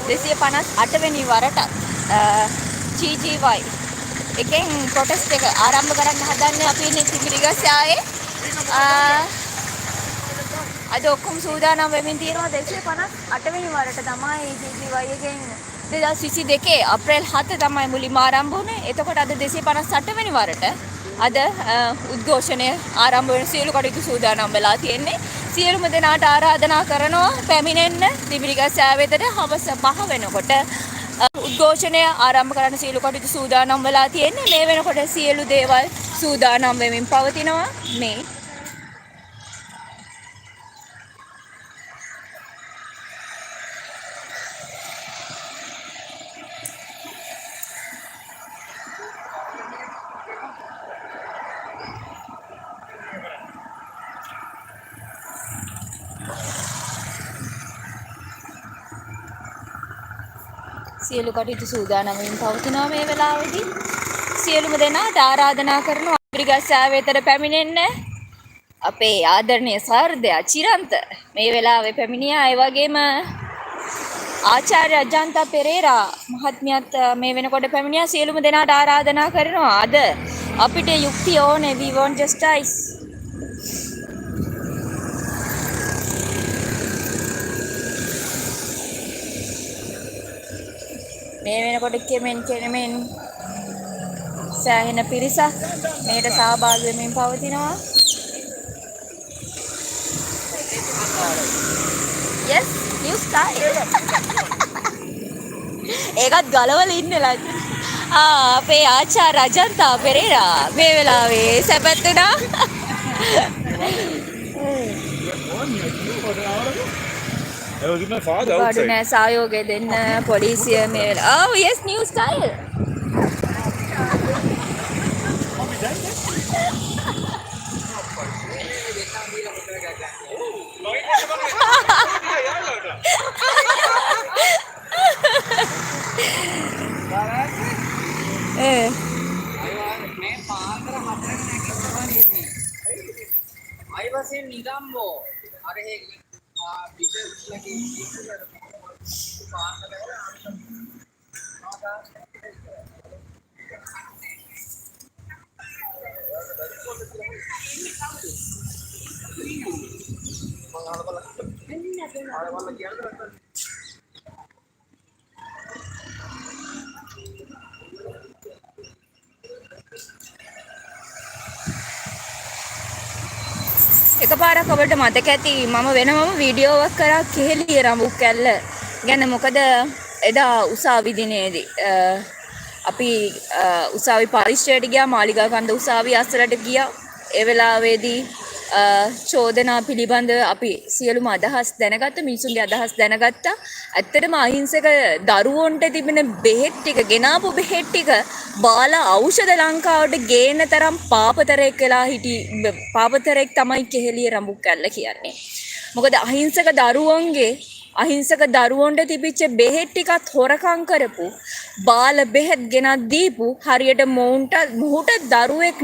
258 වෙනි වරට GGY එකෙන් ප්‍රොටෙස්ට් එක ආරම්භ කරන්න හදන්නේ අපි ඉන්නේ තිමිරිගස්සාවේ. අද ඔක්කොම සූදානම් වෙමින් තියෙනවා 258 වෙනි වරට තමයි GGY එකෙන් 2022 අප්‍රේල් 7 තමයි මුලින්ම ආරම්භ වුණේ. එතකොට අද 258 වෙනි වරට අද උද්ඝෝෂණය ආරම්භ වෙන සියලු කටයුතු සූදානම් වෙලා තියෙන්නේ. සියලුම දෙනාට ආරාධනා කරනවා පැමිණෙන්න තිමිරිගස්සාව වෙතට හවස 5 වෙනකොට උද්ඝෝෂණය ආරම්භ කරන්න සියලු කටයුතු සූදානම් වෙලා තියෙන්නේ. මේ වෙනකොට සියලු දේවල් සූදානම් වෙමින් පවතිනවා. මේ සියලු කටයුතු සූදානම් වෙමින් පවතිනවා මේ වෙලාවේදී. සියලුම දෙනාට ආරාධනා කරනවා තිමිරිගස්සාව වෙතට පැමිණෙන්න. අපේ ආදරණීය සහෘදයා චිරන්ත මේ වෙලාවේ පැමිණියා. ඒ වගේම ආචාර්ය අජන්තා පෙරේරා මහත්මියත් මේ වෙනකොට පැමිණියා. සියලුම දෙනාට ආරාධනා කරනවා අද අපිට යුක්තිය ඕනේ. we want justice. මේ වෙනකොට කෙමෙන් සෑහෙන පිරිසක් මේකට සහභාගී වෙමින් පවතිනවා. yes new style. ඒකත් ගලවල ඉන්නලා. අපේ ආචාර්ය අජන්තා පෙරේරා මේ වෙලාවේ සැපැත්තුණා. බඩු නෑ සහයෝගය දෙන්න පොලිසිය මේ වෙලාව. oh yes new style. එකපාරක් ඔබට මතක ඇති මම වෙනමම වීඩියෝ එකක් කරා කෙහෙලිය රඹුක් කැල්ල ගැන. මොකද එදා උසාවි දිනේදී අපි උසාවි පරිශ්‍රයට ගියා. මාලිගාකන්ද උසාවි අසලට ගියා. ඒ වෙලාවේදී චෝදනා පිළිබඳ අපි සියලුම අදහස් දැනගත්ත. මිනිසුන්ගේ අදහස් දැනගත්තා. ඇත්තටම අහිංසක දරුවන්ට තිබෙන බෙහෙත් ටික, ගෙනාපු බෙහෙත් ටික බාල ඖෂධ ලංකාවට ගේන තරම් පාපතරයක් වෙලා පාපතරයක් තමයි කෙහෙලිය රඹුක් කැල්ල කියන්නේ. මොකද අහිංසක දරුවන්ට තිබිච්ච බෙහෙත් ටිකත් හොරකම් කරපු, බාල බෙහෙත් ගෙනත් දීපු, හරියට මොහුට දරුවෙක්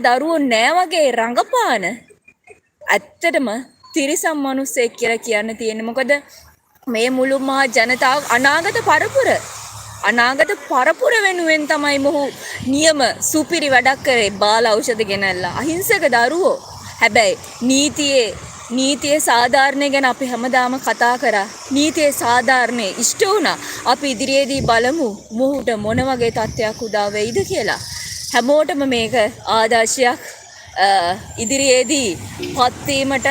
දරුවෝ නෑ වගේ රඟපාන ඇත්තටම තිරිසන් මිනිස්සෙක් කියලා කියන්න තියෙන්නේ. මොකද මේ මුළු මහා ජනතාව අනාගත පරපුර වෙනුවෙන් තමයි මොහු නියම සුපිරි වැඩක් කරේ. බාල ඖෂධ ගෙනල්ලා අහිංසක දරුවෝ. හැබැයි නීතියේ සාධාරණය ගැන අපි හැමදාම කතා කරා. නීතියේ සාධාරණය ඉෂ්ට වුණා. අපි ඉදිරියේදී බලමු මොහුට මොන වගේ තත්ත්වයක් උදා වෙයිද කියලා. හැමෝටම මේක ආදර්ශයක්. ඉදිරියේදී පත්වීමට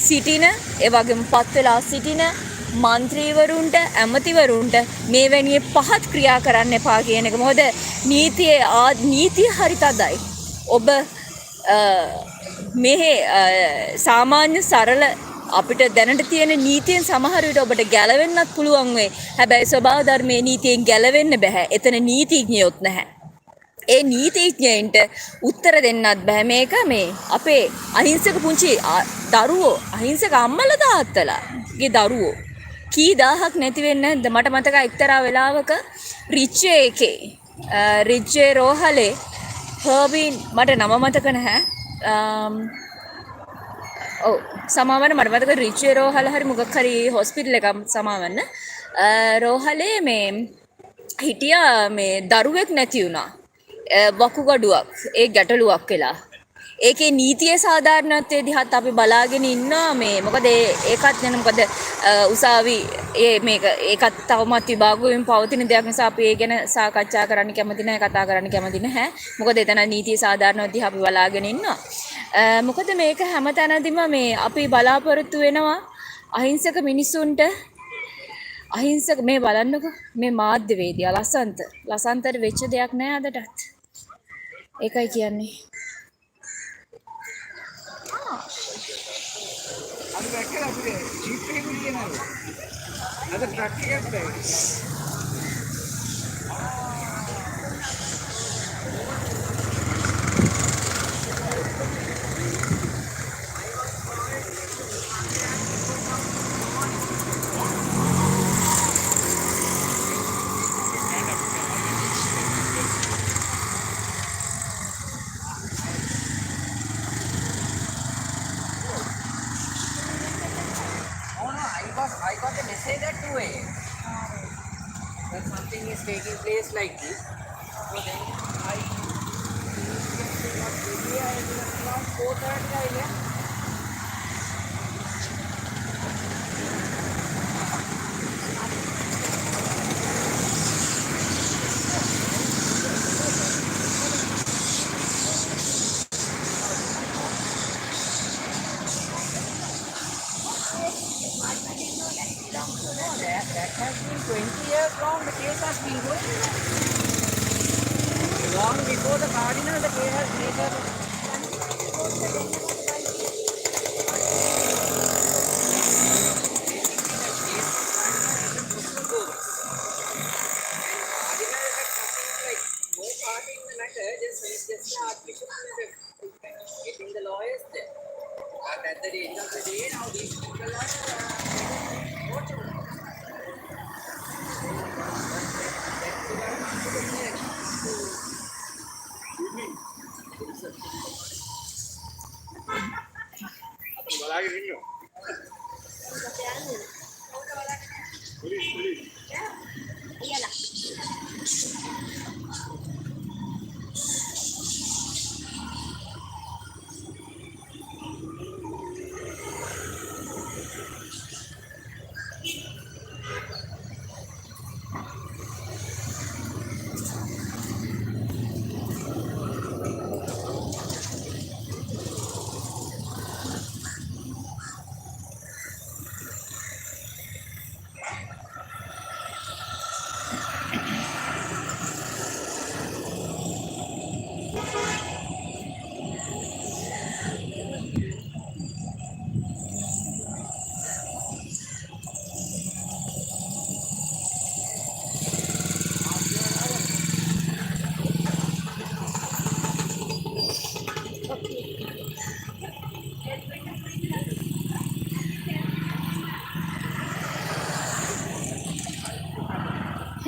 සිටින, ඒ වගේම පත් වෙලා සිටින මන්ත්‍රීවරුන්ට, ඇමතිවරුන්ට මේ වැනි පහත් ක්‍රියා කරන්න එපා කියන එක. මොකද නීතිය හරි තදයි. ඔබ මේ සාමාන්‍ය සරල අපිට දැනට තියෙන නීතියෙන් සමහර විට ඔබට ගැලවෙන්නත් පුළුවන් වෙයි. හැබැයි ස්වභාව ධර්මයේ නීතියෙන් ගැලවෙන්න බෑ. එතන නීතිඥයොත් නැහැ. ඒ නීතිඥයින්ට උත්තර දෙන්නත් බෑ. මේක මේ අපේ අහිංසක පුංචි දරුවෝ, අහිංසක අම්මලා තාත්තලාගේ දරුවෝ කී දහහක් නැති වෙන්නේ නැද්ද? මට මතකයි එක්තරා වෙලාවක රිච්චේ රෝහලේ හර්වින්, මට නම මතක නැහැ, ඔව් සමාවන්න මට මතක රිචේ රෝහල හරි මොකක් හරි හොස්පිටල් එකක් සමාවන්න රෝහලේ මේ හිටියා මේ දරුවෙක් නැති වුණා වකුගඩුවක් ඒ ගැටලුවක් වෙලා ඒකේ නීතිය සාධාරණත්වයේ දිහත් අපි බලාගෙන ඉන්නවා මේ මොකද ඒකත් නේ මොකද උසාවි මේක ඒකත් තවමත් විභාගයෙන් පවතින දෙයක් නිසා අපි ඒ ගැන සාකච්ඡා කරන්න කැමති නැහැ කතා කරන්න කැමති නැහැ මොකද එතන නීතිය සාධාරණව දිහා අපි බලාගෙන ඉන්නවා මොකද මේක හැමතැනදීම මේ අපි බලාපොරොත්තු වෙනවා අහිංසක මිනිසුන්ට අහිංසක මේ බලන්නකෝ මේ මාධ්‍යවේදියා ලසන්තට වෙච්ච දෙයක් නෑ අදටත් ඒකයි කියන්නේ අද දැක්කද අපේ ජීප් එකේ කියනවා අද ට්‍රක් එකක් දැක්කා I got the message at 2 a.m. that something is taking place like this. So then I got busy and around 4:30 I left. That has been 20 years long, the case has been going on. Long before the cardinal, the case has getting the lawyers there. But at the end of the day, now these people are බලාගෙන ඉන්නවා. Police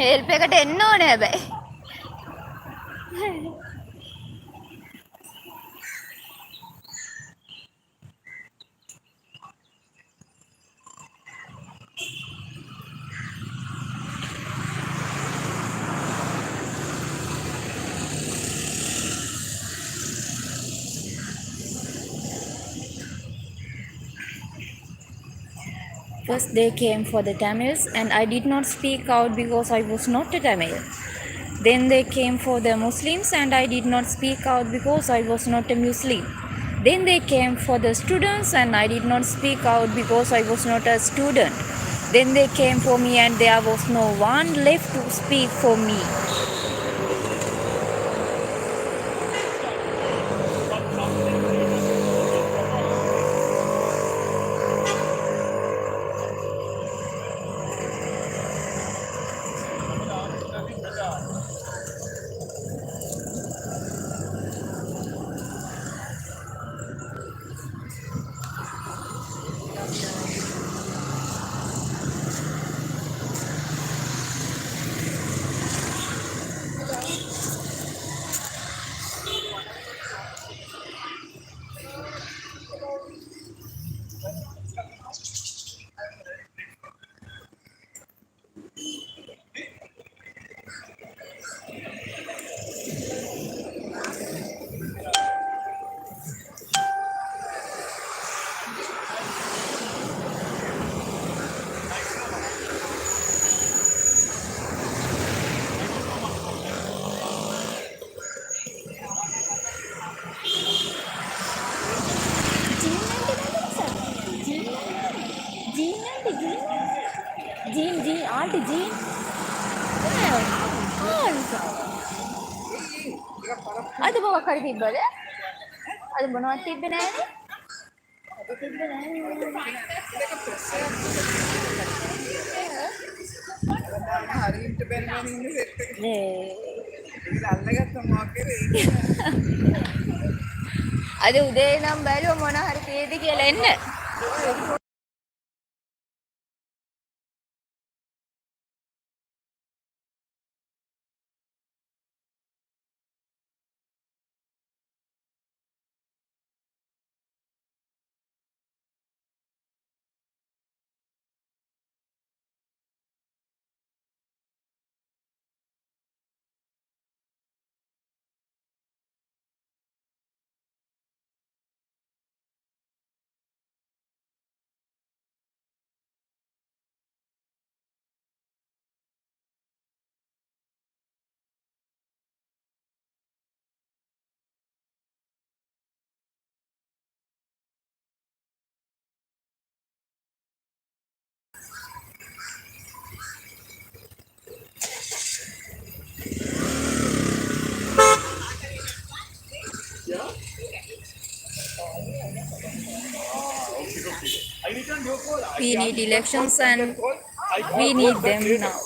help එකට එන්න ඕනේ හැබැයි First, they came for the Tamils, and I did not speak out because I was not a Tamil. Then they came for the Muslims, and I did not speak out because I was not a Muslim. Then they came for the students, and I did not speak out because I was not a student. Then they came for me, and there was no one left to speak for me. Gene aunty gene අද මොකක් හරි තිබ්බද? අද මොනවද තිබ්බේ නෑනේ? අද තිබ්බේ හරියට බැලගෙන ඉන්නේ සෙට් එක. නෑ. ඒක අල්ලගත්තා මාකරේ. අද උදේ නම් බැලුවා මොන හරි තියෙද කියලා එන්න. We need elections and we need them now.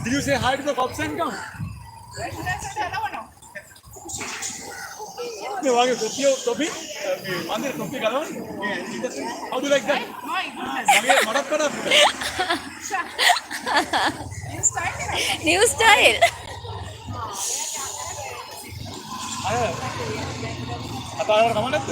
Did you say hi to the cops and come? මේ වගේ කොපි මේ මන්දිර කොපි ගලවන්නේ මේ how do you like that? මගේ මඩක් කරා New style. අය කතා කරලා කම නැද්ද?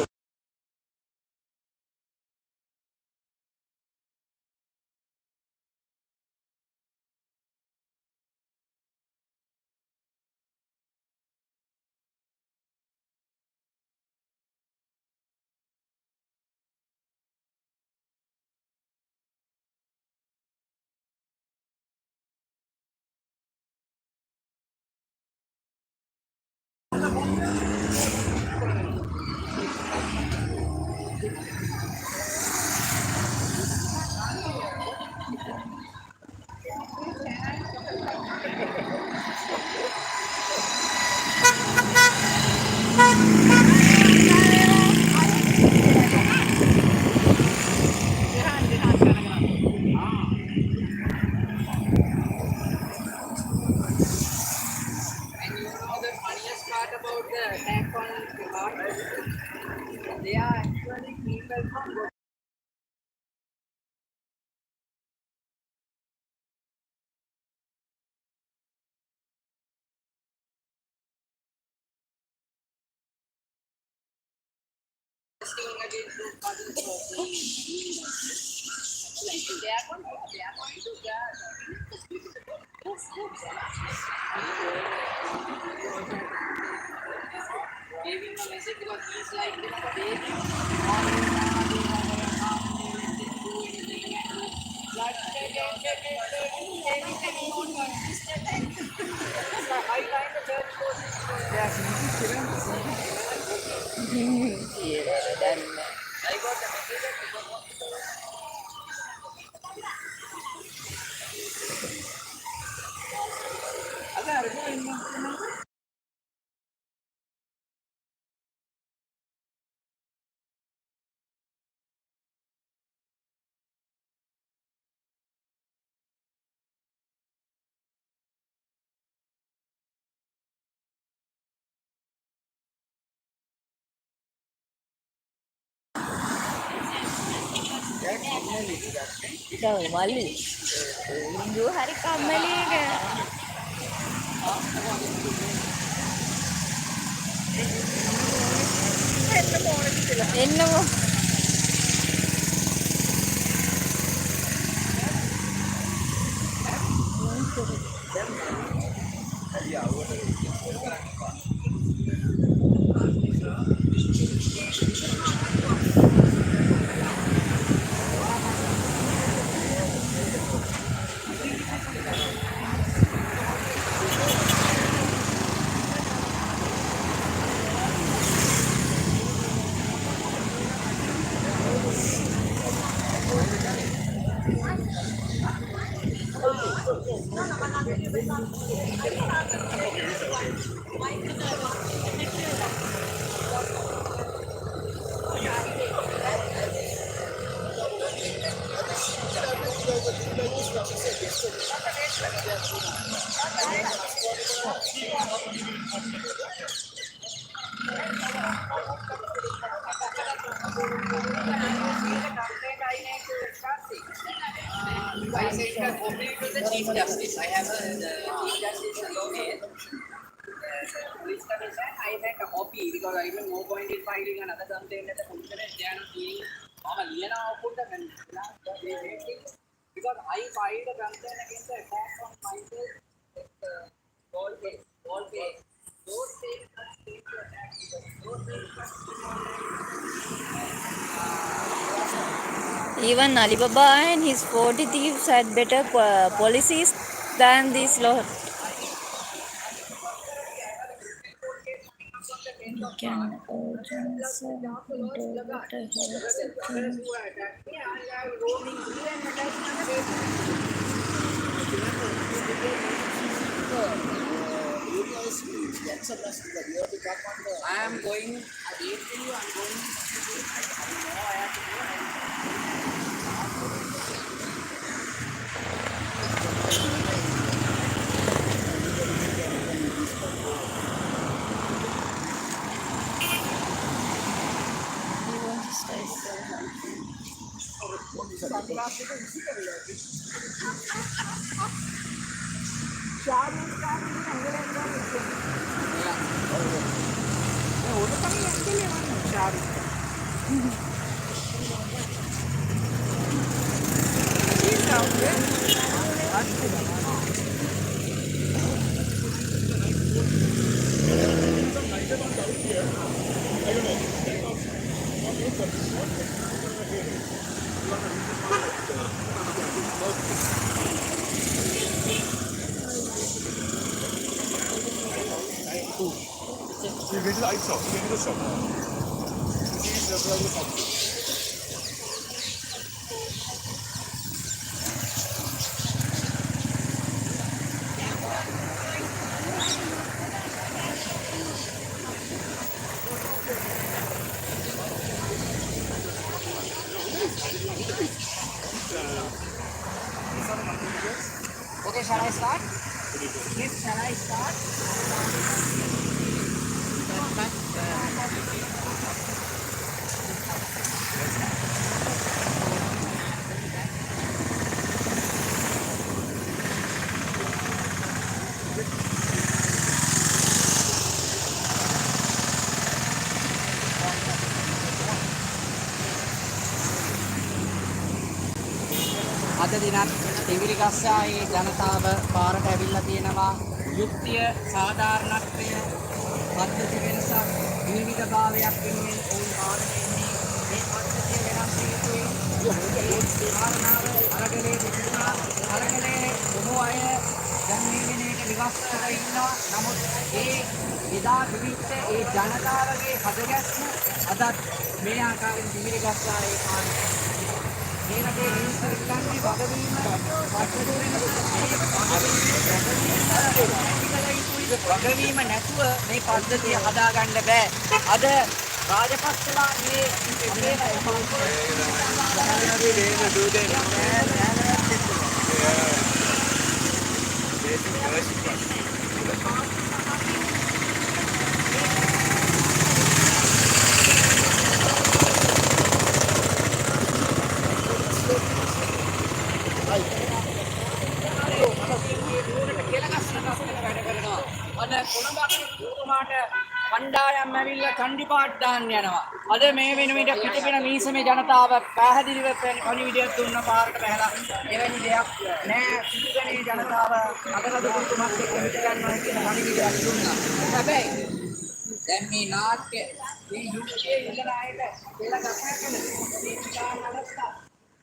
The funniest part about the attack on Bihar, they are actually people from protesting against those parties. They are going to giving a message because he's like this baby. I got the message. මල්ලි ඉන්දු හරි කම්මලීක එන්නමෝ I sent a copy to the Chief Justice. I have the Chief Justice allotted. Police commission, I sent a copy because I have no point in filing another complaint at the police commission. They are not doing because I filed a complaint against the attack on myself. All case. Those states are state to attack people. Those states Even Alibaba and his 40 thieves had better policies than this law. We can urgent interpret I am going against you. I'm going. I have to You get to the ice shop. You get to the shop. This is the shop. Okay, shall I start? Yes, shall I start? අද දිනත් තිවිලි ගස්සායේ ජනතාව පාරට ඇවිල්ලා තියෙනවා යුක්තිය සාධාරණත්වය පද්ධති වෙනසක් විවිධභාවයක් වෙනුවෙන් ඔවුන් පාරට එන්නේ මේ පද්ධතිය වෙනස් වීමේ කාරණාව අරගලේ තිබුණා අරගලේ බොහෝ අය දැන් මේ වෙනේට විවස්තව ඉන්නවා නමුත් ඒ එදා තිබිච්ච ඒ ජනතාවගේ හදගැස්ම අදත් මේ ආකාරයෙන් තිවිලි ගස්සායේ පාරට මේකේ නිස්සාරකන්නේ වගවීම වගවීම නැතුව මේ පද්ධතිය හදාගන්න බෑ. අද රාජපක්ෂලා මේ කණ්ඩායම් ඇවිල්ලා කණ්ඩිපාට් දාන්න යනවා. අද මේ වෙනුවට පිටපින මීසමේ ජනතාව පැහැදිලිව පණිවිඩයක් දුන්න පාරට බහැලා එවැනි දෙයක් නෑ. පිටුගනේ ජනතාව අගලදු කුතුමත් එක්ක හිට ගන්නවා කියන පණිවිඩයක් දුන්නා. හැබැයි දැන් මේ නාට්‍ය මේ යුද්ධයේ ඉඳලා ආයෙත් කියලා ගස්සගෙන මේ විකාර අවස්ථා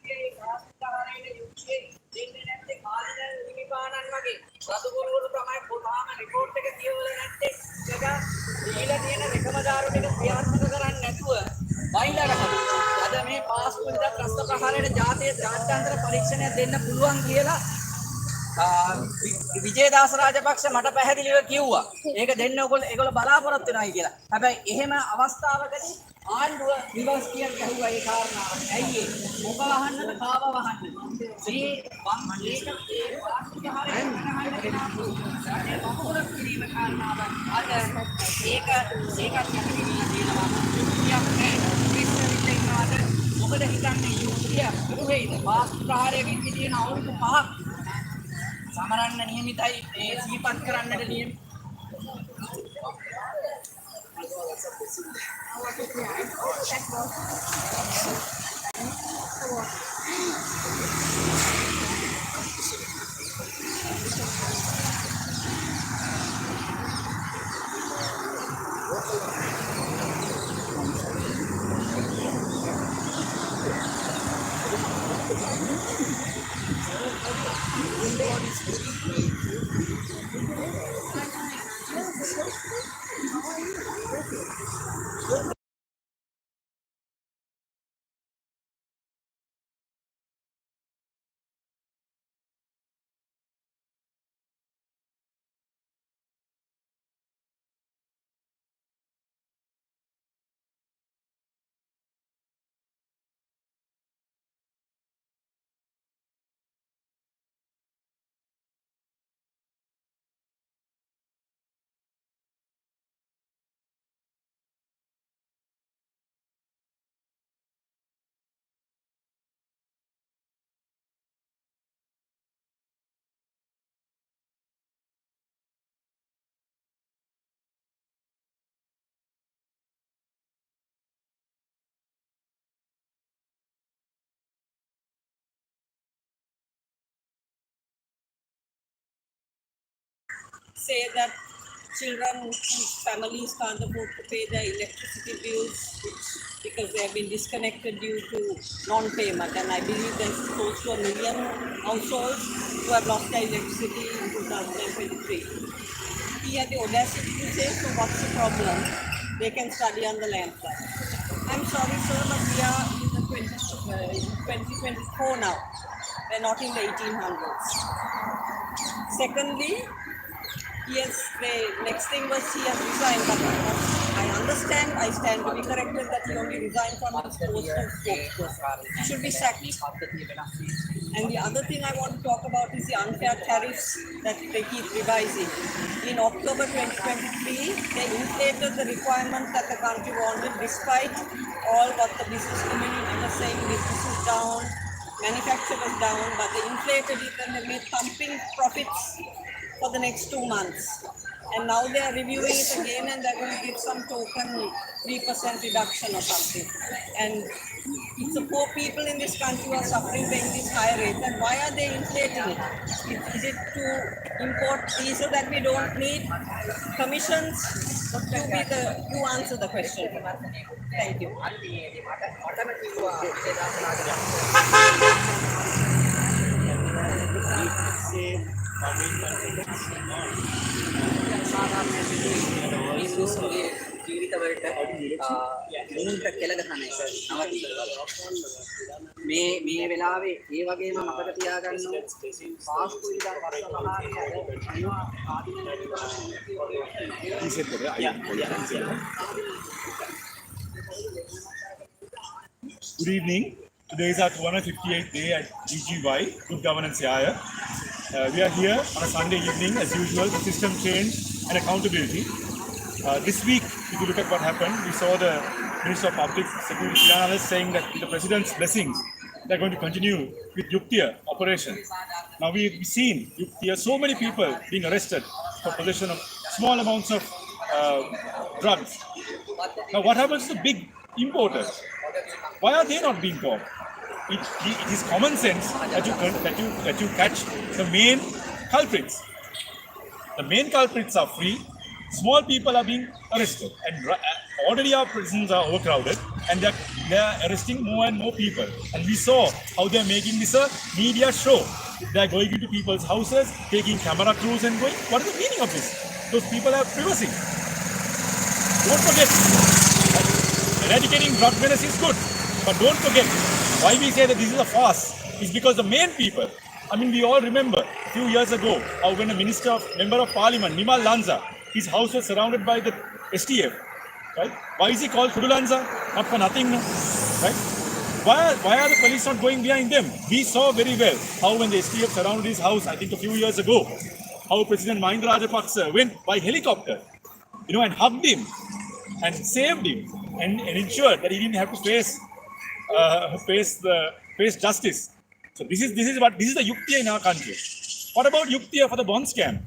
මේ කාස්තරානේ යුද්ධයේ දෙන්නේ නැත්තේ කාලේ නිපානන් වගේ රතුගුරුවරු තමයි පොතාම රිපෝට් එක කියවලා නැත්තේ ඒක දීලා තියෙන රෙකමදාරු ටික ක්‍රියාත්මක කරන්නේ නැතුව වයිලා ගහනවා. අද මේ පාස්කු විතර ප්‍රශ්න ප්‍රහාරයට ජාතිය ජාත්‍යන්තර පරීක්ෂණයක් දෙන්න පුළුවන් කියලා විජේදාස රාජපක්ෂ මට පැහැදිලිව කිව්වා. ඒක දෙන්න ඒගොල්ලෝ බලාපොරොත්තු වෙනයි කියලා. හැබැයි එහෙම අවස්ථාවකදී ආණ්ඩුව රිවර්ස් ගියර් ගහුවා ඒ කාරණාව. ඇයි ඒ? මොක වහන්නද කාව වහන්නද? මොකද හිතන්නේ යුද්ධය දුරේද වාස්තු ප්‍රහාරයකින් හිටියන අවුරුදු 5ක් සමරන්න නියමිතයි ඒ සිහිපත් කරන්නට නියම say that children whose families can't afford to pay their electricity bills because they have been disconnected due to non-payment. And I believe there's close to 1 million households who have lost their electricity in 2023. He had the audacity to say, so what's the problem? They can study on the land plan. I'm sorry, sir, but we are in the 2024 now. We're not in the 1800s. Secondly, yes, the next thing was he has resigned, but I understand, I stand to be corrected that he only resigned from his post of spokesperson. He should be sacked. And the other thing I want to talk about is the unfair tariffs that they keep revising. In October 2023, they inflated the requirements that the country wanted despite all what the business community was saying, business is down, manufacturers down, but they inflated it and they made pumping profits for the next 2 months. And now they are reviewing it again and they're going to give some token 3% reduction or something. And it's the poor people in this country who are suffering paying this higher rate. And why are they inflating it? Is it to import diesel that we don't need? Commissions? You answer the question. Thank you. මිනිස්සුගේ ජීවිතවලට මුන්ට කෙල ගහන එක මේ වෙලාවේ ඒ වගේම මතක තියාගන්න වාස්තු විද්‍යා Good evening. Today is our 258th day at GGY, Good Governance Yaya. We are here on a Sunday evening, as usual, for system change and accountability. This week, if you look at what happened, we saw the Minister of Public Security saying that with the President's blessings, they're going to continue with Yuktiya operation. Now we've seen Yuktiya, so many people being arrested for possession of small amounts of drugs. Now what happens to the big importers? Why are they not being caught? It is common sense that you catch the main culprits. The main culprits are free. Small people are being arrested, and already our prisons are overcrowded, and they are arresting more and more people. And we saw how they are making this a media show. They are going into people's houses, taking camera crews and going. What is the meaning of this? Those people have privacy. Don't forget, eradicating drug menace is good, but don't forget, why we say that this is a farce is because the main people, I mean, we all remember a few years ago how when a member of parliament, Nimal Lanza, his house was surrounded by the STF, right? Why is he called Kudu Lanza? Not for nothing, no? Right? Why are the police not going behind them? We saw very well how when the STF surrounded his house, I think a few years ago, how President Mahinda Rajapaksa went by helicopter, and hugged him and saved him and ensured that he didn't have to face justice. So this is the yuktiya in our country. What about yuktiya for the bond scam?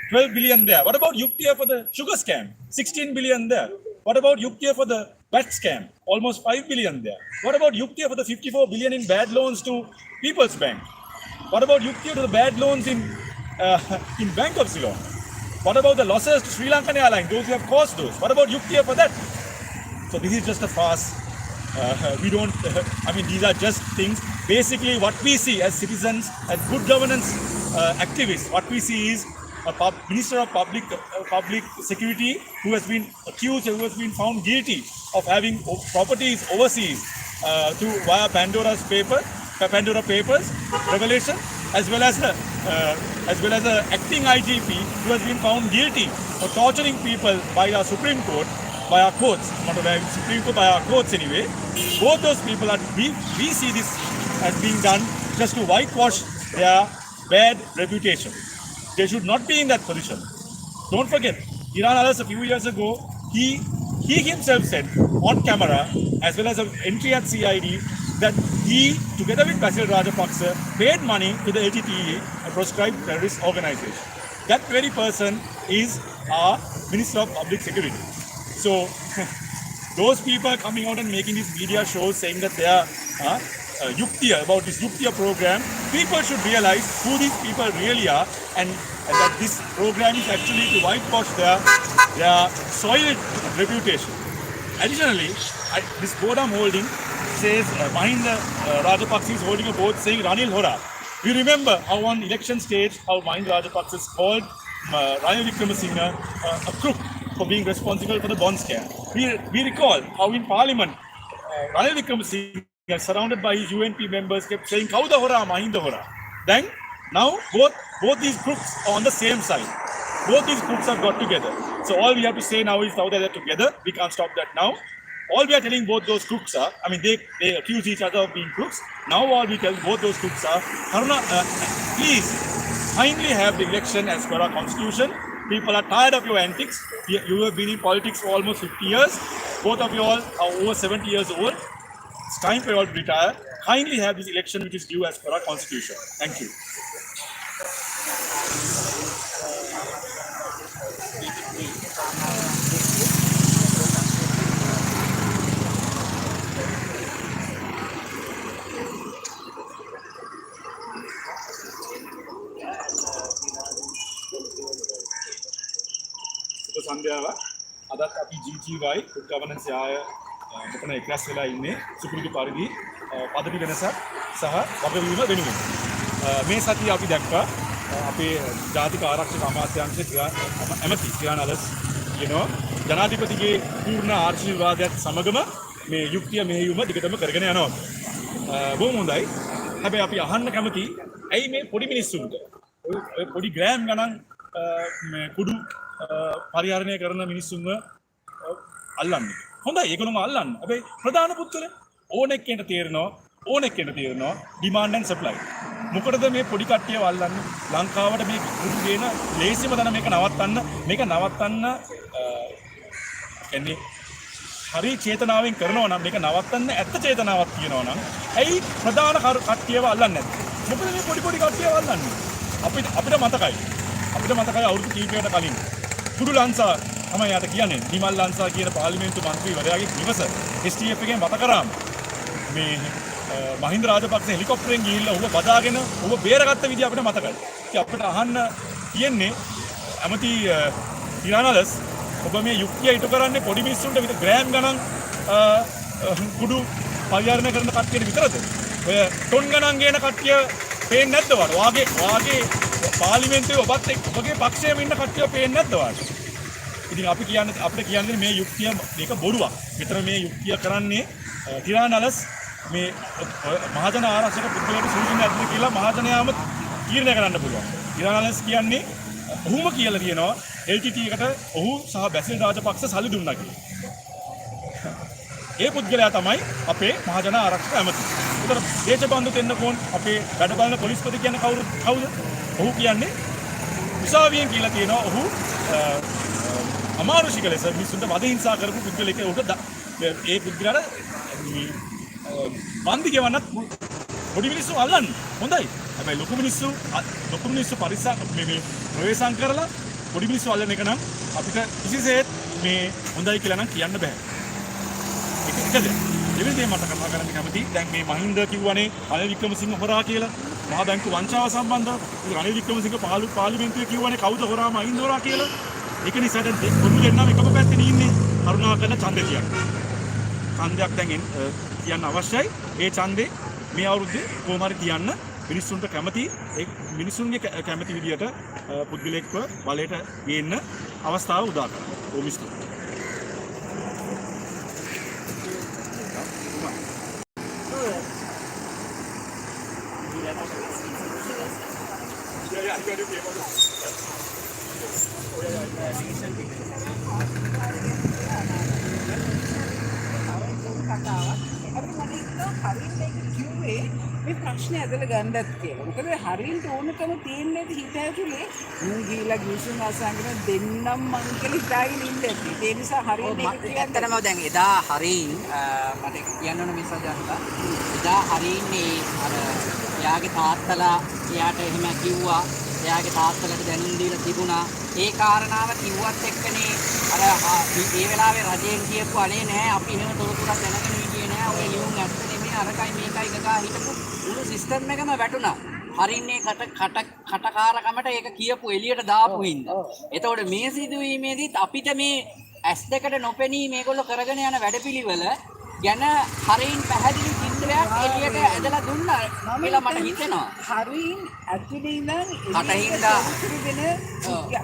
12 billion there. What about yuktiya for the sugar scam? 16 billion there. What about yuktiya for the VAT scam? Almost 5 billion there. What about yuktiya for the 54 billion in bad loans to People's Bank? What about yuktiya to the bad loans in bankruptcy law? What about the losses to Sri Lankan Airlines, those who have caused those? What about yuktiya for that? So this is just a farce. We don't, these are just things. Basically, what we see as citizens, as good governance activists, what we see is a Minister of Public Security who has been accused, who has been found guilty of having properties overseas via Pandora Papers revelation, as well as the acting IGP who has been found guilty of torturing people by our Supreme Court, by our courts, not by Supreme Court, by our courts anyway. Both those people we see this as being done just to whitewash their bad reputation. They should not be in that position. Don't forget, Iran Alas a few years ago, he himself said on camera, as well as an entry at CID, that he, together with Basil Rajapaksa, paid money to the LTTE, a proscribed terrorist organization. That very person is our Minister of Public Security. So, those people coming out and making these media shows saying that they are yuktiya, about this yuktiya program, people should realize who these people really are, and that this program is actually to whitewash their soiled reputation. Additionally, this board I'm holding says Mahinda Rajapaksa is holding a board saying Ranil Hora. We remember how on election stage, how Mahinda Rajapaksa called Ranil Wickremesinghe a crook for being responsible for the bond scam. We recall how in Parliament, Ranil Wickremesinghe, surrounded by his UNP members, kept saying Kauda Hora, Mahinda Hora. Then now both these crooks are on the same side. Both these crooks have got together. So all we have to say now is now that they're together. We can't stop that now. All we are telling both those crooks are, they accuse each other of being crooks. Now all we tell both those crooks are, please kindly have the election as per our constitution. People are tired of your antics. You have been in politics for almost 50 years. Both of you all are over 70 years old. It's time for you all to retire. Kindly have this election which is due as per our constitution. Thank you. සන්ධ්‍යාවක් අදත් අපි GTY good governance යාය මෙතන එක්රැස් වෙලා ඉන්නේ සුපුරුදු පරිදි පදවි වෙනසක් සහ වගවීම වෙනුවෙන් මේ සතිය අපි දැක්කා අපේ ජාතික ආරක්ෂක අමාත්‍යාංශයේ ඇමති ක්‍රියාන අලස් කියනවා ජනාධිපතිගේ පූර්ණ ආශිර්වාදයත් සමගම මේ යුක්තිය මෙහෙයුම දිගටම කරගෙන යනවා බොහොම හොඳයි හැබැයි අපි අහන්න කැමති ඇයි මේ පොඩි මිනිස්සුන්ට ඔය පොඩි ග්‍රෑම් ගණන් කුඩු පරිහරණය කරන මිනිස්සුන්ව අල්ලන්නේ. හොඳයි ඒගොල්ලෝම අල්ලන්න. හැබැයි ප්‍රධාන පුත්තුල ඕනෙක්කෙන්ට තේරෙනවා demand and supply. මොකටද මේ පොඩි කට්ටියව අල්ලන්නේ? ලංකාවට මේ කුඩු ගේන ලේසිම දන මේක නවත්තන්න කියන්නේ හරි චේතනාවෙන් කරනවා නම් මේක නවත්තන්න ඇත්ත චේතනාවක් තියෙනවා නම් ඇයි ප්‍රධාන කට්ටියව අල්ලන්නේ නැත්තේ? මොකද මේ පොඩි කට්ටියව අල්ලන්නේ? අපිට මතකයි අවුරුදු කීපයකට කලින් කුඩු ලංසා තමයි යාට කියන්නේ නිමල් ලංසා කියන පාර්ලිමේන්තු මන්ත්‍රීවරයාගේ නිවස STF එකෙන් මත කරාම මේ මහින්ද රාජපක්ෂ හෙලිකොප්ටරෙන් ගිහිල්ලා ඌව බදාගෙන ඌව බේරගත්ත විදිය අපිට මතකයි. ඉතින් අපිට අහන්න තියෙන්නේ ඇමති ඉරානලස් ඔබ මේ යුක්තිය ඉටු කරන්නේ පොඩි මිනිස්සුන්ට විතර ග්‍රෑම් ගණන් කුඩු පරිහරණය කරන කට්ටියට විතරද? ඔය ටොන් ගණන් ගේන කට්ටිය පේන්නේ නැද්ද වාගේ පාර්ලිමේන්තුවේ ඔබගේ පක්ෂයේම ඉන්න කට්ටිය පේන්නේ නැද්ද වාගේ? ඉතින් අපිට කියන්නේ මේ යුක්තිය මේක බොරුවක්. විතර මේ යුක්තිය කරන්නේ තිරානලස් මේ මහජන ආරක්ෂක පුද්ගලයාට සූචන ඇද්ද කියලා මහජනයාම තීරණය කරන්න පුළුවන්. තිරානලස් කියන්නේ ඔහුම කියලා කියනවා LTT එකට ඔහු සහ බැසිල් රාජපක්ෂ සල්ලි දුන්නා කියලා. ඒ පුද්ගලයා තමයි අපේ මහජන ආරක්ෂක ඇමති. උතර දේශබන්දු තෙන්නකෝන් අපේ වැඩ බලන පොලිස්පති කියන්නේ කවුද? ඔහු කියන්නේ උසාවියෙන් කියලා තියෙනවා ඔහු අමානුෂික ලෙස මිනිස්සුන්ට වද හිංසා කරපු පුද්ගලෙක්. උට ඒ පුද්ගලයාට බන්දි ගෙවන්නත් පොඩි මිනිස්සු අල්ලන්න හොඳයි. හැබැයි ලොකු මිනිස්සු ප්‍රවේශම් කරලා පොඩි මිනිස්සු අල්ලන එක නම් අපිට කිසිසේත් මේ හොඳයි කියලා නම් කියන්න බෑ. ඒකද දෙවෙනි දේ මට කතා කරන්න කැමති. දැන් මේ මහින්ද කිව්වනේ රනිල් වික්‍රමසිංහ හොරා කියලා. මහා බැංකු වංචාව සම්බන්ධව රනිල් වික්‍රමසිංහ පාර්ලිමේන්තුවේ කිව්වනේ කවුද හොරා මහින්ද හොරා කියලා. ඒක නිසා දැන් කොහොමද දෙන්නම එකම පැත්තේ ඉන්නේ. කරුණාකරලා ඡන්දය කියන්න. ඡන්දයක් දැන් කියන්න අවශ්‍යයි. ඒ ඡන්දේ මේ අවුරුද්දේ කොහොම හරි තියන්න මිනිස්සුන්ට කැමති ඒ මිනිස්සුන්ගේ කැමති විදියට පුද්ගලෙක්ව බලයට ගේන්න අවස්ථාව උදා කරනවා. ඕමිස්තු. මේ ප්‍රශ්නේ ඇදලා ගන්නත් කියලා. මොකද හරියට ඕනකම තියෙන්නේ හිත ඇතුලේ මූ ගිහිලා ගිවිසුම් අසංගන දෙන්නම් මං කියලා හිතාගෙන ඉන්නේ. ඒ නිසා හරියට ඇත්තටම දැන් එදා හරින් මට කියන්න ඕන මෙසේජ් අහලා එදා හරින්නේ අර එයාගේ තාත්තලා එයාට එහෙම කිව්වා. එයාගේ තාත්තලට දැනුම් දීලා තිබුණා. ඒ කාරණාව කිව්වත් එක්කනේ අර ඒ වෙලාවේ රජයෙන් කියපු අනේ නෑ අපි එහෙම තොරතුරක් දැනගෙන හිටියේ නෑ. ඔය ලියුම් ඇත්ත නෙමෙයි අරකයි මේකයි ගගා හිටපු මුළු සිස්ටම් එකම වැටුණා. හරින්නේ කටකාරකමට ඒක කියපු එළියට දාපු හින්දා. එතකොට මේ සිදුවීමේදීත් අපිට මේ S2කට නොපෙනී මේගොල්ලෝ කරගෙන යන වැඩපිළිවෙල ගැන හරින් පැහැදිලි චිත්‍රයක් එළියට ඇදලා දුන්නා කියලා මට හිතෙනවා. හරින් ඇතුලේ ඉඳන් කටින්දා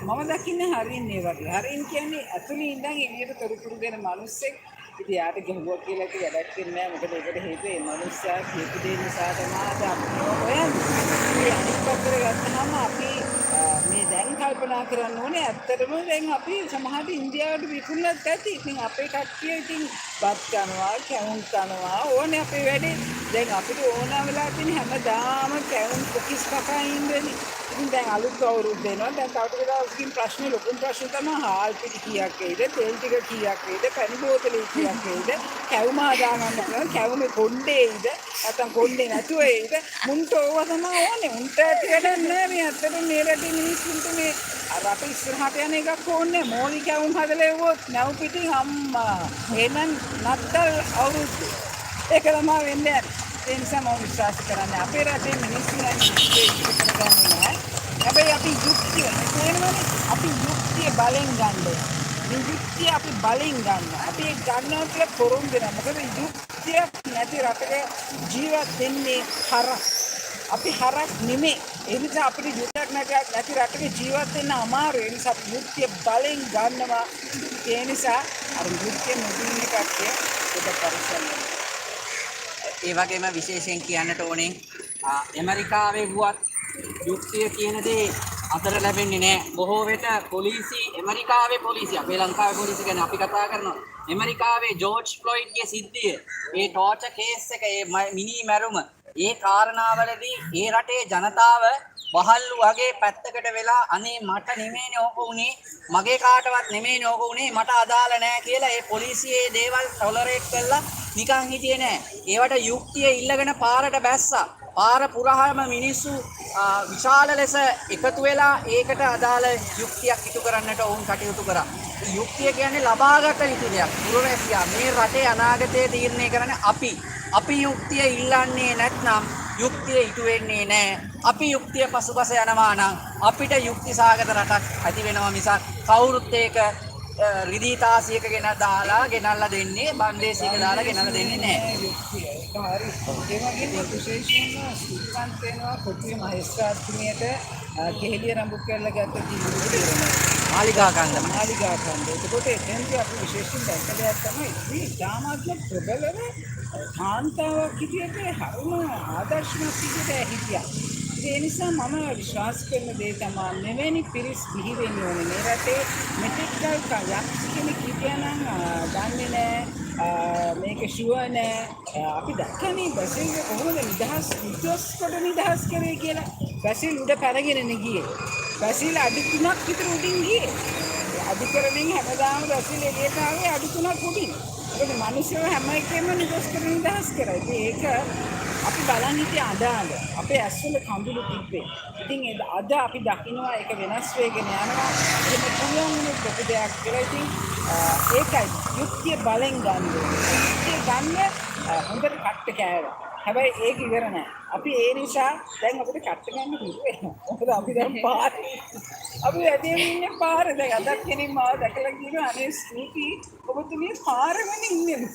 මම දකින්නේ හරින් ඒ වගේ. හරින් කියන්නේ ඇතුලේ ඉඳන් එළියට තොරතුරු දෙන මිනිස්සෙක්. ඉතින් යාට ගහුවා කියලා ඒක වැඩක් වෙන්නේ නැහැ. මොකද ඒකට හේතුව මේ මිනිස්සයා කියපු දේ නිසා තමයි අද අපි හොයන්නේ. ඒ අනිත් පැත්තට ගත්තාම අපි මේ දැන් කල්පනා කරන්න ඕනේ ඇත්තටම දැන් අපි සමහරවිට ඉන්දියාවට විකුණන්නත් ඇති. ඉතින් අපේ කට්ටිය ඉතින් බත් කනවා, කැවුම් කනවා ඕනේ අපේ වැඩේ. දැන් අපිට ඕන වෙලා තියෙන හැමදාම කැවුම් කුකිස් කකා ඉන්නේ. ඉතින් දැන් අලුත් අවුරුද්ද එනවා. දැන් තව ටික දවසකින් ප්‍රශ්නේ ලොකුම ප්‍රශ්නේ තමයි හාල් පිටි කීයක් වේද, තෙල් ටික කීයක් වේද, පැණි බෝතලේ කීයක් වේද, කැවුම හදාගන්න පුළුවන් කැවුමේ කොණ්ඩේයිද, නැත්නම් කොණ්ඩේ නැතුව වේද, මුන්ට ඕවා තමයි ඕනේ. උන්ට ඇති වැඩක් නැහැ මේ අතට මේ රටේ මිනිස්සුන්ට මේ රට ඉස්සරහට යන එකක් ඕනේ. මෝලි කැවුම් හදලා එවුවොත් නැව් පිටින් අම්මා එහෙනම් නත්තල් අවුරුද්ද. ඒක තමයි වෙන්නේ. ඒ නිසා මම විශ්වාස කරන්නේ අපේ රටේ මිනිස්සු නම් හැබැයි අපි යුක්තිය තේරෙනවනේ අපි යුක්තිය බලෙන් ගන්න මේ යුක්තිය අපි බලෙන් ගන්න අපි ඒ ගන්නවා කියලා පොරොන්දු වෙනවා මොකද යුක්තිය නැති රටක ජීවත් වෙන්නේ හරක් අපි හරක් නෙමෙයි ඒ නිසා අපිට යුක්තියක් නැති රටක ජීවත් වෙන්න අමාරුයි ඒ නිසා යුක්තිය බලෙන් ගන්නවා ඒ නිසා අර යුක්තිය නොදින්න කට්ටිය පොඩ පරිස්සම් ඒ වගේම විශේෂයෙන් කියන්නට ඕනේ ඇමරිකාවේ වුවත් යුක්තිය කියන දේ අතර ලැබෙන්නේ නැහැ. බොහෝ වෙත පොලිසිය ඇමරිකාවේ පොලිසිය අපේ ලංකාවේ පොලිසිය ගැන අපි කතා කරනවා. ඇමරිකාවේ ජෝර්ජ් ෆ්ලොයිඩ්ගේ සිද්ධිය, ඒ ටෝචර් කේස් එක, ඒ මිනි මැරුම, ඒ කාරණාවලදී ඒ රටේ ජනතාව වහල්ලු වගේ පැත්තකට වෙලා අනේ මට නෙමෙයිනේ ඕක උනේ, මගේ කාටවත් නෙමෙයිනේ ඕක උනේ, මට අදාළ නැහැ කියලා ඒ පොලිසියේ දේවල් ටොලරේට් කළා නිකන් හිටියේ නැහැ. ඒවට යුක්තිය ඉල්ලගෙන පාරට බැස්සා. පාර පුරාම මිනිස්සු විශාල ලෙස එකතු වෙලා ඒකට අදාළ යුක්තියක් ඉටු කරන්නට ඔවුන් කටයුතු කරා. යුක්තිය කියන්නේ ලබාගත යුතු දෙයක්. පුරවැසියා මේ රටේ අනාගතය තීරණය කරන්නේ අපි. අපි යුක්තිය ඉල්ලන්නේ නැත්නම් යුක්තිය ඉටු වෙන්නේ නැහැ. අපි යුක්තිය පසුපස යනවා නම් අපිට යුක්ති සාගත රටක් ඇති වෙනවා මිසක් කවුරුත් ඒක රිදී තාසියක ගෙනල්ලා දෙන්නේ බන්දේසියක දාලා ගෙනල්ලා දෙන්නේ නැහැ. ඒක හරි. ඒ වගේම විශේෂයෙන්ම සුල්තාන් වෙනවා කොටිය මහේස්ත්‍රාත්මියට කෙහෙලිය රඹුක් කරලා ගත්ත තීරුව මාලිගා කන්ද. ඒකකොට එතෙන්දී අපි විශේෂයෙන් දැක්ක දෙයක් තමයි මේ ධාමාත්මක ප්‍රබලව කාන්තාවක් විදියට හරිම ආදර්ශමත් විදියට හිටියා. ඒ නිසා මම විශ්වාස කරන දේ තමයි මෙවැනි පිරිස් බිහි වෙන්න ඕනේ මේ රටේ මෙතෙක් කල් යම් කෙනෙක් හිටියනම් දන්නේ නැහැ මේක මේක ෂුවර් නෑ. අපි දැක්කනේ බැසිල් කොහොමද නිදහස් කොට නිදහස් කරේ කියලා. බැසිල් උඩ පැනගෙනනේ ගියේ. බැසිල් අඩි 3ක් විතර උඩින් ගියේ. අධිකරණයෙන් හැමදාම බැසිල් එළියට ආවේ අඩි 3ක් උඩින්. ඒකද මිනිස්සු හැම එකෙම නිදහස් කර නිදහස් කරා. ඉතින් ඒක අපි බලන් හිටියේ අද අපේ ඇස්වල කඳුළු තිබ්බේ. ඉතින් අද අපි දකින්නවා ඒක වෙනස් වෙගෙන යනවා. ඒක පුළුවන් ලොකු දෙයක් කියලා. ඉතින් ඒකයි යුක්තිය බලෙන් ගන්න ඕනේ. යුක්තිය ගන්න හොඳට කට්ට කෑවා. හැබැයි ඒක ඉවර නෑ. අපි ඒ නිසා දැන් අපිට කට්ට ගන්න පුළුවන්. මොකද අපි දැන් පාරේ අපි වැඩියෙන් ඉන්නේ පාරේ. දැන් අදත් කෙනෙක් මාව දැකලා කියනවා අනේ ස්තුතියි ඔබතුමිය පාරෙමනේ ඉන්නේ.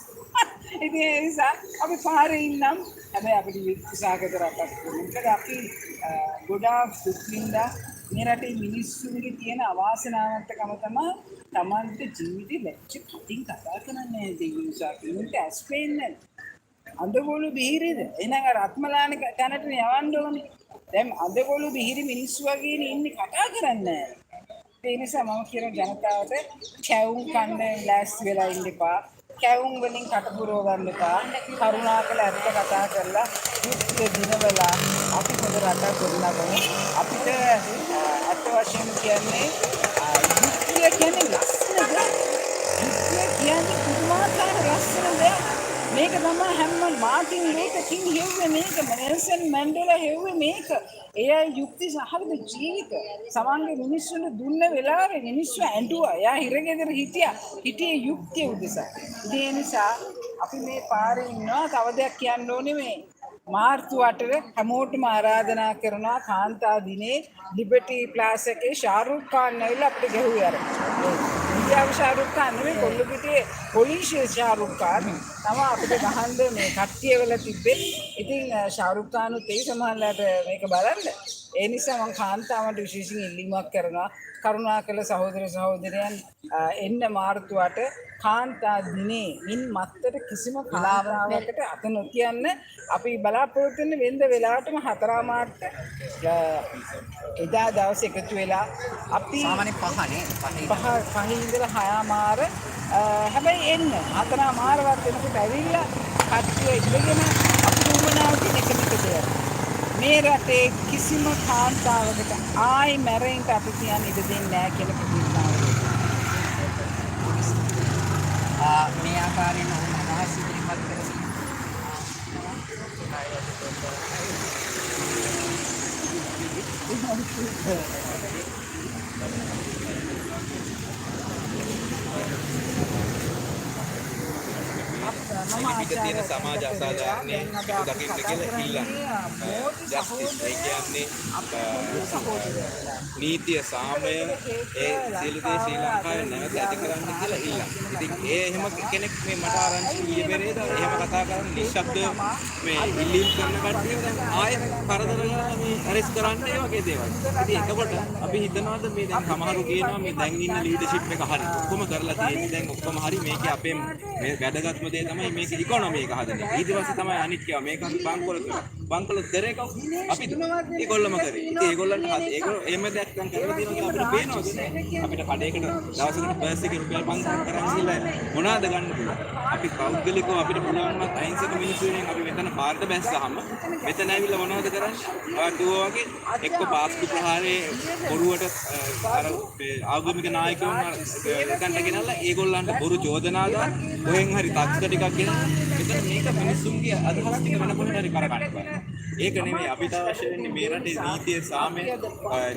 ඉතින් ඒ නිසා අපි පාරේ ඉන්නම්. හැබැයි අපිට විශ්වාසකර රටක් මොකද අපි ගොඩාක් දුක් විඳා මේ රටේ මිනිස්සුන්ගේ තියෙන අවාසනාවන්තකම තමයි තමන්ගේ ජීවිතේ ලැජ්ජ කටින් කතා කරන්නේ දෙවියන්සා කිනුට ඇස්පෙන්නේ අඳගොළු බීරිද එහෙනම් රත්මලාන තැනට යවන්න ඕනේ දැන් අඳගොළු බීරි මිනිස්සු වගේ ඉන්නේ කතා කරන්නේ ඒ නිසා මම කියන ජනතාවට කැවුම් කන්න ලෑස්ති වෙලා ඉන්න එපා කැවුම් වලින් කටපුරව ගන්න එපා කරුණාකර ඇත්ත කතා කරලා යුක්තිය දිනවලා අපි පොද රටක් ගොඩනගමු අපිට අත් වශයෙන් කියන්නේ යුක්තිය කියන්නේ ලස්සන දෙයක් යුක්තිය කියන්නේ පුදුමාකාර ලස්සන දෙයක් මේක තමයි හැම මාටින් ලූතර් කිං හෙව්වේ මේක නෙල්සන් මැන්ඩෙලා හෙව්වේ මේක එයා යුක්ති සහගත ජීවිත සමන්ගේ මිනිස්සුන්ට දුන්න වෙලාවේ මිනිස්සු ඇඬුවා එයා හිරගෙදර හිටියේ යුක්තිය උදෙසා ඒ නිසා අපි මේ පාරේ ඉන්නවා තව දෙයක් කියන්න ඕනේ මේ මාර්තු 8 හැමෝටම ආරාධනා කරනවා කාන්තා දිනේ ලිබර්ටි ප්ලාස් එකේ ෂාරුක් ખાන් නැවිලා අපිට ගැහුවේ අර ඉන්දියාවේ ෂාරුක් ખાන් නෙමෙයි කොල්ලපිටියේ පොලිසියේ ෂාරුක් ખાන් තමයි අපිට ගහන්න මේ කට්ටිය වෙලා තිබ්බේ. ඉතින් ෂාරුක් ખાන්ුත් ඒ සමහරලාට මේක බලන්න. ඒ නිසා මම කාන්තාවට විශේෂයෙන් ඉල්ලීමක් කරනවා. කරුණාකර සහෝදර සහෝදරයන් එන්න මාර්තු 8 කාන්තා දිනේ මින් මත්තර කිසිම කාලාවකට අත නොතියන්න අපි බලාපොරොත්තු වෙන වෙන්ද වෙලාවටම 4 මාර්ට එදා දවස් එකතු වෙලා අපි සාමාන්‍ය පහනේ පහ ඉඳලා 6 මාර හැබැයි එන්න 4 මාරවත් වෙනකොට ඇවිල්ලා කට්ටිය ඉඳගෙන අපි උමනාවට එකමික දෙයක් මේ රටේ කිසිම කාන්තාවකට ආයි මැරෙන්න අපි කියන්නේ ඉඩ දෙන්නේ නැහැ කියලා ප්‍රතිඥාව. මේ ආකාරයෙන් අදහස් ඉදිරිපත් කරලා මේක තියෙන සමාජ අසාධාරණය දකින්න කියලා ඉල්ලන්න. ජස්ටිස් ඒ කියන්නේ නීතිය සාමය ඒ සියලු දේ ශ්‍රී ලංකාවේ නැවත ඇති කරන්න කියලා ඉල්ලන්න. ඉතින් ඒ එහෙම කෙනෙක් මේ මට ආරංචි ඊයේ පෙරේද එහෙම කතා කරන නිශ්ශබ්ද මේ ඉල්ලීම් කරන කට්ටිය දැන් ආයෙත් කරදර කරලා මේ අරෙස්ට් කරන්න ඒ වගේ දේවල්. ඉතින් එතකොට අපි හිතනවාද මේ දැන් සමහරු කියනවා මේ දැන් ඉන්න ලීඩර්ෂිප් එක හරි. ඔක්කොම කරලා තියෙන්නේ දැන් ඔක්කොම හරි මේකේ අපේ මේ වැදගත්ම දේ තමයි මේක ඉකොනොමි එක හදන්නේ. ඊට පස්සේ තමයි අනිත් කියවා මේක බංකොලොත් කරේ කවුද? අපි ඒගොල්ලොම කරේ. ඉතින් ඒගොල්ලන්ට ඒගොල්ලෝ එහෙම දෙයක් දැන් කරලා තියෙනවා කියලා අපිට පේනවද නේ? අපිට කඩේකට දවසකට බස් එකේ රුපියල් 500ක් කරන් ගිහලා මොනවද ගන්න පුළුවන්? අපි පෞද්ගලිකව අපිට පුළුවන් වත් අහිංසක මිනිස්සු වෙනින් අපි මෙතන පාරට බැස්සහම මෙතන ඇවිල්ලා මොනවද කරන්නේ? ආඩුව වගේ එක්ක පාස්කු ප්‍රහාරයේ බොරුවට අර ආගමික නායකයන් එතනට ගෙනල්ලා ඒගොල්ලන්ට බොරු චෝදනා දාන කොහෙන් හරි තක්ක ටිකක් ගෙන මෙතන මේක මිනිස්සුන්ගේ අදහස් ටික වෙනකොට හරි කරගන්න බෑ. ඒක නෙමෙයි අපිට අවශ්‍ය වෙන්නේ මේ රටේ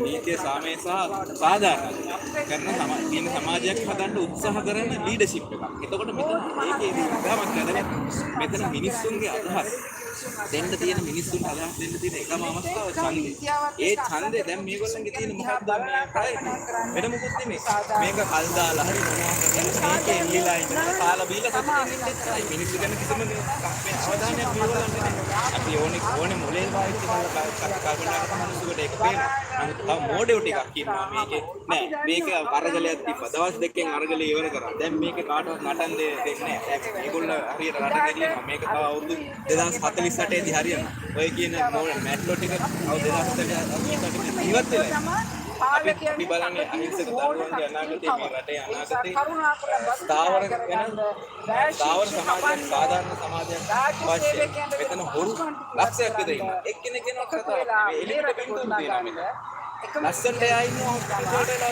නීතිය සාමය සහ සාධාරණ කරන තියෙන සමාජයක් හදන්න උත්සාහ කරන ලීඩර්ෂිප් එකක්. එතකොට මෙතන ඒකේ ගමත් වැදගත්. මෙතන මිනිස්සුන්ගේ අදහස් දෙන්න තියෙන මිනිස්සුන්ට අදහස් දෙන්න තියෙන එකම අවස්ථාව ඡන්දය. ඒ ඡන්දය දැන් මේගොල්ලන්ගේ තියෙන මොකක්ද මේ ප්‍රයත්න වෙන මොකුත් නෙමෙයි. මේක කල් දාලා හරි මොනවා කරලා මේකේ ඉල්ලලා ඉන්න කාලා බීලා සතුටින් ඉන්න එකයි. මිනිස්සු ගැන කිසිම අවධානයක් මේගොල්ලන්ට නැහැ. අපි ඕනේ මොලේ පාවිච්චි කරලා කල්පනා කරන මිනිස්සුන්ට ඒක පේනවා. නමුත් තව මෝඩයෝ ටිකක් ඉන්නවා මේකේ නෑ මේක අරගලයක් තිබ්බා. දවස් දෙකෙන් අරගලේ ඉවර කරා. දැන් මේකේ කාටවත් නටන්න දෙන්නේ නැහැ. ඒගොල්ලෝ හරියට රට ගෙනියනවා. මේක තව අවුරුදු 2048 දී හරියනවා. ඔය කියන මැට්ලෝ ටික අවුරුදු 2048 ඉවත් වෙලා අපි බලන්නේ අහිංසක දරුවන්ගේ අනාගතය මේ රටේ අනාගතේ ස්ථාවර වෙන ස්ථාවර සමාජයක් සාධාරණ සමාජයක් අවශ්‍යයි. මෙතන හොරු ලක්ෂයක් විතර ඉන්නවා. එක්කෙනෙක් කෙනෙක් කතාවක් නෙවෙයි. එළියට බින්දුවක් තියෙනවා මෙතන. ලස්සනට එයා ඉන්නවා හොස්පිටල් වල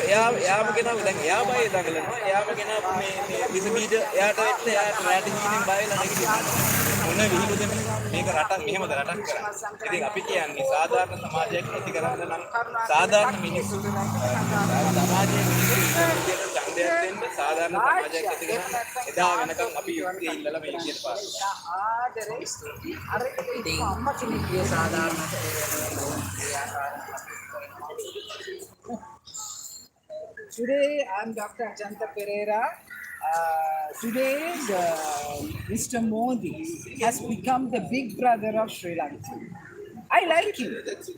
එයාම ගෙනාව දැන් එයා බය දඟලනවා. එයාම ගෙනාව මේ විස බීජ එයාට වෙන්න එයාට රැට ජීවිතෙන් බය වෙලා නැගිටිනවා. මොන විහිළුද මේක රටක් මෙහෙමද රටක් කරන්නේ. ඉතින් අපි කියන්නේ සාධාරණ සමාජයක් ඇති කරන්න නම් සාධාරණ මිනිස්සු සමාජයේ මිනිස්සු විදියට ඡන්දයක් දෙන්න සාධාරණ සමාජයක් ඇති කරන්න එදා වෙනකම් අපි යුක්තිය ඉල්ලලා මේ විදියට pass Today I'm Dr. Ajanta Pereira. Today Mr. Modi has become the big brother of Sri Lanka. I like him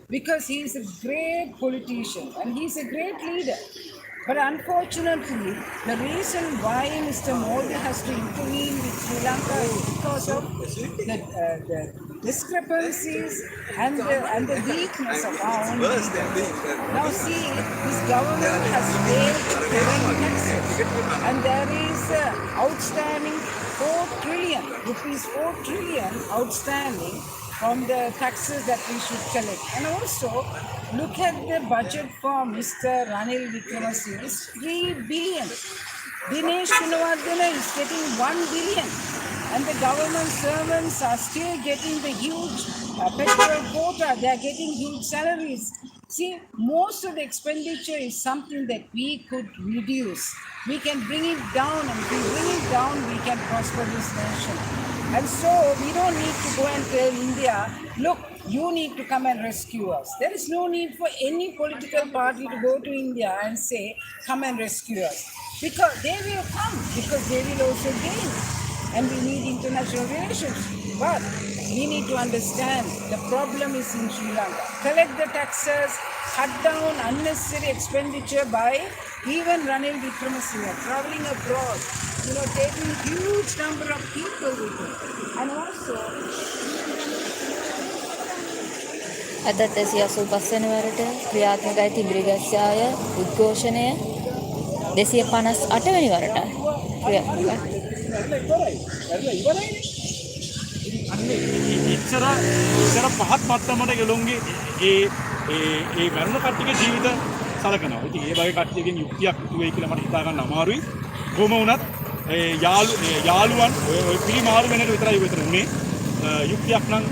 because he is a great politician and he is a great leader. But unfortunately, the reason why Mr. Modi has to intervene with Sri Lanka is because of the discrepancies and the weakness of our own leaders. Now see, this government has failed to pay taxes and there is outstanding 4 trillion, rupees 4 trillion outstanding from the taxes that we should collect. And also, look at the budget for Mr. Ranil Wickremesinghe. It's 3 billion. Dinesh Gunawardena is getting 1 billion. And the government servants are still getting the huge petrol quota. They are getting huge salaries. See, most of the expenditure is something that we could reduce. We can bring it down, and if we bring it down, we can prosper this nation. And so we don't need to go and tell India, look, you need to come and rescue us. There is no need for any political party to go to India and say, come and rescue us. Because they will come, because they will also gain. And we need international relations. But we need to understand the problem is in Sri Lanka. Collect the taxes, cut down unnecessary expenditure by even Ranil Wickremesinghe, traveling abroad, taking huge number of people with him. And also, අදත් 185 වෙනි වරට ක්‍රියාත්මකයි තිබිරි ගස්සාය උද්ඝෝෂණය 258 වෙනි වරට ක්‍රියාත්මකයි. ඉස්සර පහත් මට්ටමට ගෙලොන්ගේ ඒ මරණ කට්ටියගේ ජීවිත සලකනවා. ඉතින් ඒ වගේ කට්ටියකින් යුක්තියක් ඉතු වෙයි කියලා මට හිතා ගන්න අමාරුයි. කොහොම වුණත් යාළුවන් ඔය පිළිමාරු වෙනට විතරයි විතර උනේ. යුක්තියක් නම්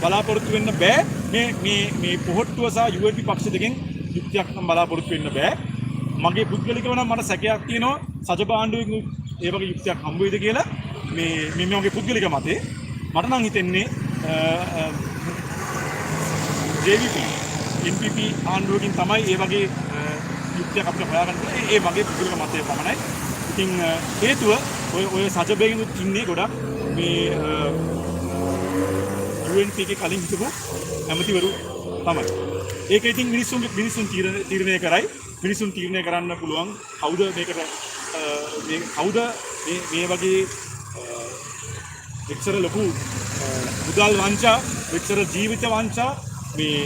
බලාපොරොත්තු වෙන්න බෑ. මේ පොහොට්ටුව සහ UNP පක්ෂ දෙකෙන් යුක්තියක් නම් බලාපොරොත්තු වෙන්න බෑ. මගේ පුද්ගලිකව නම් මට සැකයක් තියෙනවා සජබ ආණ්ඩුවකින් ඒ වගේ යුක්තියක් හම්බ වෙයිද කියලා. මේ මගේ පුද්ගලික මතේ මට නම් හිතෙන්නේ JVP NPP ආණ්ඩුවකින් තමයි ඒ වගේ යුක්තියක් අපිට හොයාගන්න පුළුවන්. ඒ වගේ පුද්ගලික මතය පමණයි. ඉතින් හේතුව ඔය සජබයෙන් ඉන්නේ ගොඩක් මේ UNP එකේ කලින් හිටපු ඇමතිවරු තමයි. ඒක ඉතින් මිනිසුන් තීරණය කරයි. මිනිසුන් තීරණය කරන්න පුළුවන් කවුද මේකට කවුද මේ වගේ එක්සර ලොකු මුදල් වංචා එක්සර ජීවිත වංචා මේ